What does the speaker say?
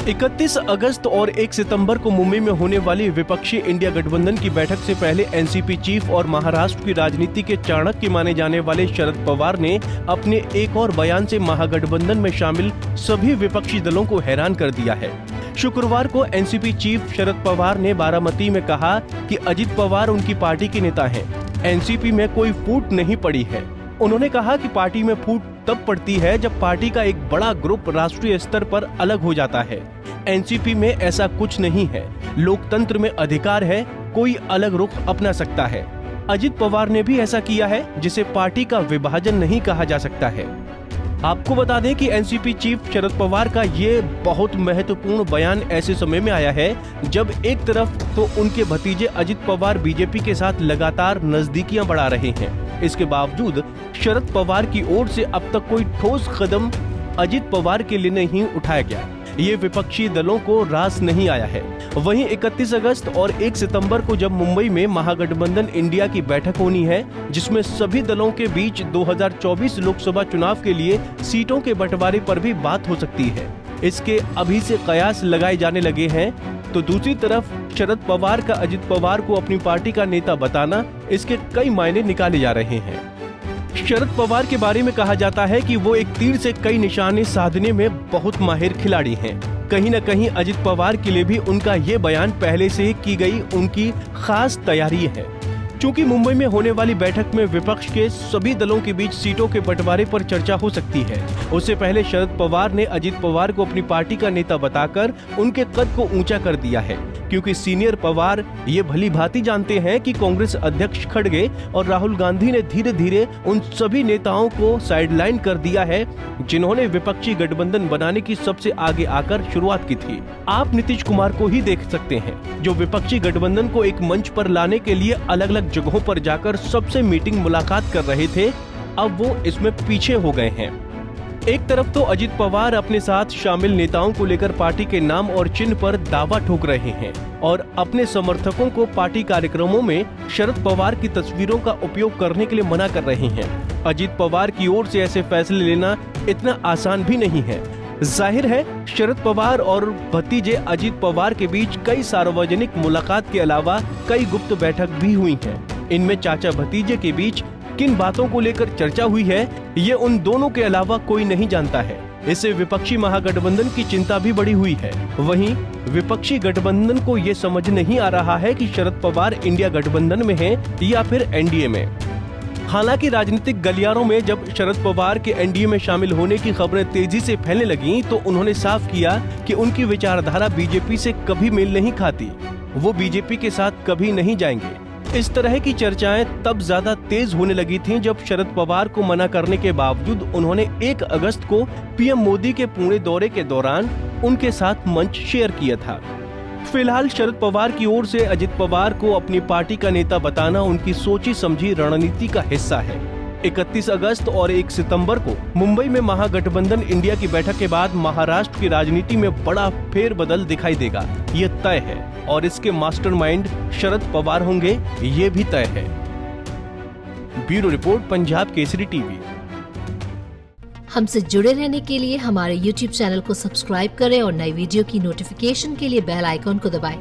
31 अगस्त और 1 सितंबर को मुंबई में होने वाली विपक्षी इंडिया गठबंधन की बैठक से पहले एनसीपी चीफ और महाराष्ट्र की राजनीति के चाणक्य माने जाने वाले शरद पवार ने अपने एक और बयान से महागठबंधन में शामिल सभी विपक्षी दलों को हैरान कर दिया है। शुक्रवार को एनसीपी चीफ शरद पवार ने बारामती में कहा कि अजित पवार उनकी पार्टी के नेता हैं। एनसीपी में कोई फूट नहीं पड़ी है। उन्होंने कहा कि पार्टी में फूट तब पड़ती है जब पार्टी का एक बड़ा ग्रुप राष्ट्रीय स्तर पर अलग हो जाता है। एनसीपी में ऐसा कुछ नहीं है। लोकतंत्र में अधिकार है, कोई अलग रुख अपना सकता है। अजित पवार ने भी ऐसा किया है, जिसे पार्टी का विभाजन नहीं कहा जा सकता है। आपको बता दें कि एनसीपी चीफ शरद पवार का ये बहुत महत्वपूर्ण बयान ऐसे समय में आया है जब एक तरफ तो उनके भतीजे अजित पवार बीजेपी के साथ लगातार नजदीकियां बढ़ा रहे हैं। इसके बावजूद शरद पवार की ओर से अब तक कोई ठोस कदम अजित पवार के लिए नहीं उठाया गया। ये विपक्षी दलों को रास नहीं आया है। वहीं 31 अगस्त और 1 सितंबर को जब मुंबई में महागठबंधन इंडिया की बैठक होनी है, जिसमें सभी दलों के बीच 2024 लोकसभा चुनाव के लिए सीटों के बंटवारे पर भी बात हो सकती है। इसके अभी से कयास लगाए जाने लगे हैं। तो दूसरी तरफ शरद पवार का अजित पवार को अपनी पार्टी का नेता बताना, इसके कई मायने निकाले जा रहे हैं। शरद पवार के बारे में कहा जाता है कि वो एक तीर से कई निशाने साधने में बहुत माहिर खिलाड़ी हैं। कहीं न कहीं अजित पवार के लिए भी उनका ये बयान पहले से ही की गई उनकी खास तैयारी है। क्योंकि मुंबई में होने वाली बैठक में विपक्ष के सभी दलों के बीच सीटों के बंटवारे पर चर्चा हो सकती है। उससे पहले शरद पवार ने अजित पवार को अपनी पार्टी का नेता बताकर उनके कद को ऊंचा कर दिया है, क्योंकि सीनियर पवार ये भली भांति जानते हैं कि कांग्रेस अध्यक्ष खड़गे और राहुल गांधी ने धीरे धीरे उन सभी नेताओं को साइडलाइन कर दिया है जिन्होंने विपक्षी गठबंधन बनाने की सबसे आगे आकर शुरुआत की थी। आप नीतीश कुमार को ही देख सकते हैं, जो विपक्षी गठबंधन को एक मंच पर लाने के लिए अलग अलग जगहों पर जाकर सबसे मीटिंग मुलाकात कर रहे थे। अब वो इसमें पीछे हो गए हैं। एक तरफ तो अजित पवार अपने साथ शामिल नेताओं को लेकर पार्टी के नाम और चिन्ह पर दावा ठोक रहे हैं और अपने समर्थकों को पार्टी कार्यक्रमों में शरद पवार की तस्वीरों का उपयोग करने के लिए मना कर रहे हैं। अजित पवार की ओर से ऐसे फैसले लेना इतना आसान भी नहीं है। जाहिर है शरद पवार और भतीजे अजित पवार के बीच कई सार्वजनिक मुलाकात के अलावा कई गुप्त बैठक भी हुई हैं। इनमें चाचा भतीजे के बीच किन बातों को लेकर चर्चा हुई है, ये उन दोनों के अलावा कोई नहीं जानता है। इससे विपक्षी महागठबंधन की चिंता भी बढ़ी हुई है। वहीं विपक्षी गठबंधन को ये समझ नहीं आ रहा है कि शरद पवार इंडिया गठबंधन में है या फिर एनडीए में। हालांकि राजनीतिक गलियारों में जब शरद पवार के एनडीए में शामिल होने की खबरें तेजी से फैलने लगीं, तो उन्होंने साफ किया कि उनकी विचारधारा बीजेपी से कभी मेल नहीं खाती। वो बीजेपी के साथ कभी नहीं जाएंगे। इस तरह की चर्चाएं तब ज्यादा तेज होने लगी थीं जब शरद पवार को मना करने के बावजूद उन्होंने 1 अगस्त को पीएम मोदी के पुणे दौरे के दौरान उनके साथ मंच शेयर किया था। फिलहाल शरद पवार की ओर से अजित पवार को अपनी पार्टी का नेता बताना उनकी सोची समझी रणनीति का हिस्सा है। 31 अगस्त और 1 सितंबर को मुंबई में महागठबंधन इंडिया की बैठक के बाद महाराष्ट्र की राजनीति में बड़ा फेरबदल दिखाई देगा, ये तय है। और इसके मास्टरमाइंड शरद पवार होंगे, ये भी तय है। Bureau report, Punjab Kesari TV. हमसे जुड़े रहने के लिए हमारे YouTube चैनल को सब्सक्राइब करें और नई वीडियो की नोटिफिकेशन के लिए बेल आइकॉन को दबाएं।